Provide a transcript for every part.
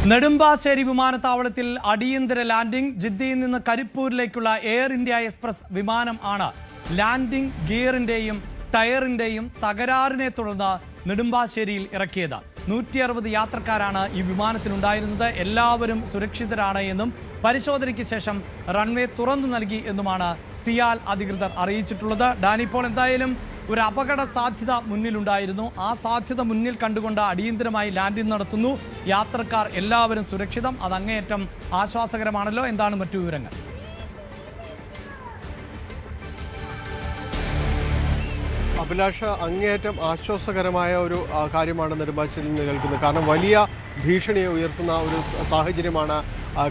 നെടുമ്പാശ്ശേരി വിമാനത്താവളത്തിൽ അടിയന്തര ലാൻഡിംഗ്. ജിദ്ദയിൽ നിന്ന് കരിപ്പൂരിലേക്കുള്ള എയർ ഇന്ത്യ എക്സ്പ്രസ് വിമാനം ആണ് ലാൻഡിംഗ് ഗിയറിന്റെയും ടയറിന്റെയും തകരാറിനെ തുടർന്ന് നെടുമ്പാശ്ശേരിയിൽ ഇറക്കിയത്. 160 യാത്രക്കാരാണ് ഈ വിമാനത്തിലുണ്ടായിരുന്നത്. എല്ലാവരും സുരക്ഷിതരാണ് എന്നും പരിശോധനയ്ക്ക് ശേഷം റൺവേ തുറന്നു നൽകി എന്നുമാണ് സിയാൽ അധികൃതർ അറിയിച്ചിട്ടുള്ളത്. ഡാനിപ്പോൾ എന്തായാലും ഒരു അപകട സാധ്യത മുന്നിലുണ്ടായിരുന്നു. ആ സാധ്യത മുന്നിൽ കണ്ടുകൊണ്ട് അടിയന്തരമായി ലാൻഡിംഗ് നടത്തുന്നു. യാത്രക്കാർ എല്ലാവരും സുരക്ഷിതം. അത് അങ്ങേയറ്റം ആശ്വാസകരമാണല്ലോ. എന്താണ് മറ്റു വിവരങ്ങൾ? അഭിലാഷ്, അങ്ങേയറ്റം ആശ്വാസകരമായ ഒരു കാര്യമാണ് നെടുമ്പാശ്ശേരിയിൽ നിലനിൽക്കുന്നത്. കാരണം വലിയ ഭീഷണിയെ ഉയർത്തുന്ന ഒരു സാഹചര്യമാണ്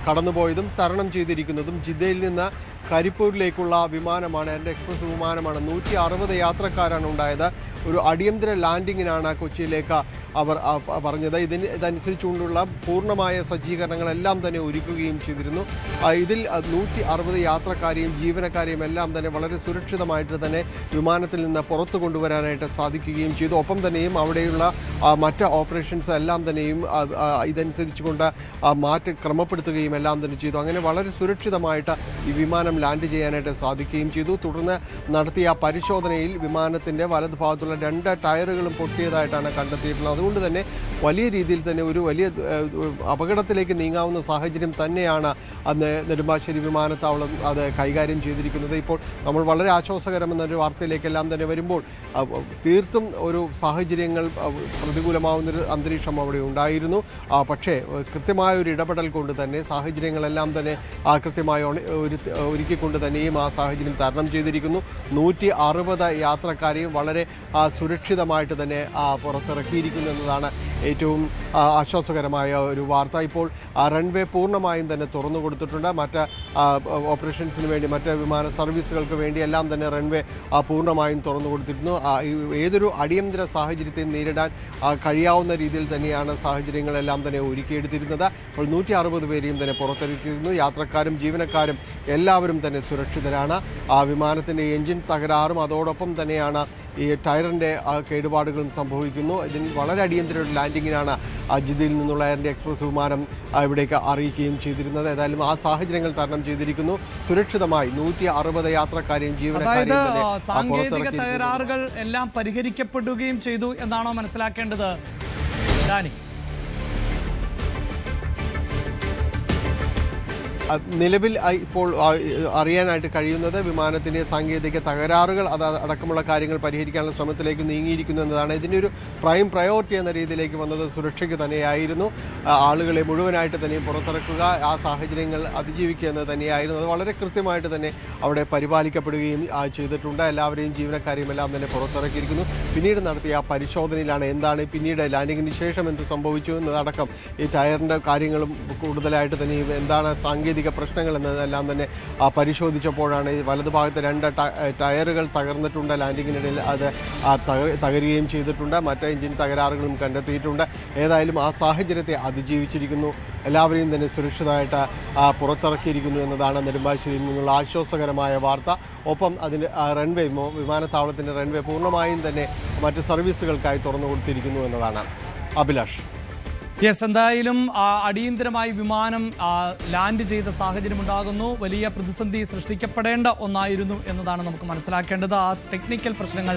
കടന്നുപോയതും തരണം ചെയ്തിരിക്കുന്നതും. ജിദ്ദയിൽ നിന്ന് കരിപ്പൂരിലേക്കുള്ള വിമാനമാണ്, എയർ എക്സ്പ്രസ് വിമാനമാണ്. 160 യാത്രക്കാരാണ് ഉണ്ടായത്. ഒരു അടിയന്തര ലാൻഡിങ്ങിനാണ് കൊച്ചിയിലേക്ക് അവർ പറഞ്ഞത്. ഇതനുസരിച്ചുകൊണ്ടുള്ള പൂർണ്ണമായ സജ്ജീകരണങ്ങളെല്ലാം തന്നെ ഒരുക്കുകയും ചെയ്തിരുന്നു. ഇതിൽ 160 യാത്രക്കാരെയും ജീവനക്കാരെയും എല്ലാം തന്നെ വളരെ സുരക്ഷിതമായിട്ട് തന്നെ വിമാനത്തിൽ നിന്ന് പുറത്തു കൊണ്ടുവരാനായിട്ട് സാധിക്കുകയും ചെയ്തു. ഒപ്പം തന്നെയും അവിടെയുള്ള മറ്റ് ഓപ്പറേഷൻസ് എല്ലാം തന്നെയും ഇതനുസരിച്ചുകൊണ്ട് ക്രമപ്പെടുത്തുകയും എല്ലാം തന്നെ ചെയ്തു. അങ്ങനെ വളരെ സുരക്ഷിതമായിട്ട് ഈ വിമാനം ലാൻഡ് ചെയ്യാനായിട്ട് സാധിക്കുകയും ചെയ്തു. തുടർന്ന് നടത്തിയ പരിശോധനയിൽ വിമാനത്തിൻ്റെ വലതുഭാഗത്തുള്ള 2 ടയറുകളും പൊട്ടിയതായിട്ടാണ് കണ്ടെത്തിയിട്ടുള്ളത്. അതുകൊണ്ട് തന്നെ വലിയ രീതിയിൽ തന്നെ ഒരു വലിയ അപകടത്തിലേക്ക് നീങ്ങാവുന്ന സാഹചര്യം തന്നെയാണ് അന്ന് നെടുമ്പാശ്ശേരി വിമാനത്താവളം അത് കൈകാര്യം ചെയ്തിരിക്കുന്നത്. ഇപ്പോൾ നമ്മൾ വളരെ ആശ്വാസകരമെന്നൊരു വാർത്തയിലേക്കെല്ലാം തന്നെ വരുമ്പോൾ തീർത്തും ഒരു സാഹചര്യങ്ങൾ പ്രതികൂലമാവുന്നൊരു അന്തരീക്ഷം അവിടെ ഉണ്ടായിരുന്നു. പക്ഷേ കൃത്യമായ ഒരു ഇടപെടൽ കൊണ്ട് തന്നെ സാഹചര്യങ്ങളെല്ലാം തന്നെ കൃത്യമായി ഒരുക്കിക്കൊണ്ട് തന്നെയും ആ സാഹചര്യം തരണം ചെയ്തിരിക്കുന്നു. 160 യാത്രക്കാരെയും വളരെ സുരക്ഷിതമായിട്ട് തന്നെ പുറത്തിറക്കിയിരിക്കുന്നു എന്നതാണ് ഏറ്റവും ആശ്വാസകരമായ ഒരു വാർത്ത. ഇപ്പോൾ റൺവേ പൂർണ്ണമായും തന്നെ തുറന്നു കൊടുത്തിട്ടുണ്ട്. മറ്റ് ഓപ്പറേഷൻസിന് വേണ്ടി, മറ്റ് വിമാന സർവീസുകൾക്ക് വേണ്ടി എല്ലാം തന്നെ റൺവേ പൂർണ്ണമായും തുറന്നു കൊടുത്തിരുന്നു. ഏതൊരു അടിയന്തര സാഹചര്യത്തെയും നേരിടാൻ കഴിയാവുന്ന രീതിയിൽ തന്നെയാണ് സാഹചര്യങ്ങളെല്ലാം തന്നെ ഒരുക്കിയെടുത്തിരുന്നത്. അപ്പോൾ 160 പേരെയും തന്നെ പുറത്തിറക്കിയിരുന്നു. യാത്രക്കാരും ജീവനക്കാരും എല്ലാവരും തന്നെ സുരക്ഷിതരാണ്. വിമാനത്തിൻ്റെ എൻജിൻ തകരാറും അതോടൊപ്പം തന്നെയാണ് ഈ ടയറിൻ്റെ കേടുപാടുകളും സംഭവിക്കുന്നു. ഇതിന് വളരെ അടിയന്തര ഒരു ലാൻഡിങ്ങിനാണ് ജിദ്ദയിൽ നിന്നുള്ള എയർ ഇന്ത്യ എക്സ്പ്രസ് വിമാനം ഇവിടേക്ക് അറിയിക്കുകയും ചെയ്തിരുന്നത്. ഏതായാലും ആ സാഹചര്യങ്ങൾ തരണം ചെയ്തിരിക്കുന്നു. സുരക്ഷിതമായി 160 യാത്രക്കാരെയും ജീവനക്കാരെയും സാങ്കേതിക തകരാറുകൾ എല്ലാം പരിഹരിക്കപ്പെടുകയും ചെയ്തു എന്നാണോ മനസ്സിലാക്കേണ്ടത് ഡാനി? നിലവിൽ ഇപ്പോൾ അറിയാനായിട്ട് കഴിയുന്നത് വിമാനത്തിൻ്റെ സാങ്കേതിക തകരാറുകൾ അടക്കമുള്ള കാര്യങ്ങൾ പരിഹരിക്കാനുള്ള ശ്രമത്തിലേക്ക് നീങ്ങിയിരിക്കുന്നു എന്നതാണ്. ഇതിൻ്റെ ഒരു പ്രൈം പ്രയോറിറ്റി എന്ന രീതിയിലേക്ക് വന്നത് സുരക്ഷയ്ക്ക് തന്നെയായിരുന്നു. ആളുകളെ മുഴുവനായിട്ട് തന്നെയും പുറത്തിറക്കുക, ആ സാഹചര്യങ്ങൾ അതിജീവിക്കുക എന്നത് തന്നെയായിരുന്നു. അത് വളരെ കൃത്യമായിട്ട് തന്നെ അവിടെ പരിപാലിക്കപ്പെടുകയും ചെയ്തിട്ടുണ്ട്. എല്ലാവരെയും ജീവനക്കാരെയും എല്ലാം തന്നെ പുറത്തിറക്കിയിരിക്കുന്നു. പിന്നീട് നടത്തിയ പരിശോധനയിലാണ് എന്താണ് പിന്നീട് ലാൻഡിങ്ങിന് ശേഷം എന്ത് സംഭവിച്ചു എന്നതടക്കം ഈ ടയറിൻ്റെ കാര്യങ്ങളും കൂടുതലായിട്ട് തന്നെ എന്താണ് സാങ്കേതിക പ്രശ്നങ്ങൾ എന്നതെല്ലാം തന്നെ പരിശോധിച്ചപ്പോഴാണ് ഈ വലതുഭാഗത്ത് 2 ടയറുകൾ തകർന്നിട്ടുണ്ട്. ലാൻഡിങ്ങിനിടയിൽ അത് തകരുകയും ചെയ്തിട്ടുണ്ട്. മറ്റ് എഞ്ചിൻ തകരാറുകളും കണ്ടെത്തിയിട്ടുണ്ട്. ഏതായാലും ആ സാഹചര്യത്തെ അതിജീവിച്ചിരിക്കുന്നു. എല്ലാവരെയും തന്നെ സുരക്ഷിതമായിട്ട് പുറത്തിറക്കിയിരിക്കുന്നു എന്നതാണ് നെടുമ്പാശ്ശേരിയിൽ നിന്നുള്ള ആശ്വാസകരമായ വാർത്ത. ഒപ്പം അതിന് റൺവേ, വിമാനത്താവളത്തിൻ്റെ റൺവേ പൂർണ്ണമായും തന്നെ മറ്റ് സർവീസുകൾക്കായി തുറന്നു കൊടുത്തിരിക്കുന്നു എന്നതാണ്. അഭിലാഷ്. യെസ്, എന്തായാലും അടിയന്തരമായി വിമാനം ലാൻഡ് ചെയ്ത സാഹചര്യം ഉണ്ടാകുന്നു. വലിയ പ്രതിസന്ധി സൃഷ്ടിക്കപ്പെടേണ്ട ഒന്നായിരുന്നു എന്നതാണ് നമുക്ക് മനസ്സിലാക്കേണ്ടത്. ആ ടെക്നിക്കൽ പ്രശ്നങ്ങൾ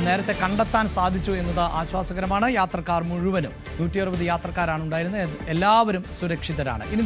നേരത്തെ കണ്ടെത്താൻ സാധിച്ചു എന്നത് ആശ്വാസകരമാണ്. യാത്രക്കാർ മുഴുവനും 160 യാത്രക്കാരാണ് ഉണ്ടായിരുന്നത്. എല്ലാവരും സുരക്ഷിതരാണ്.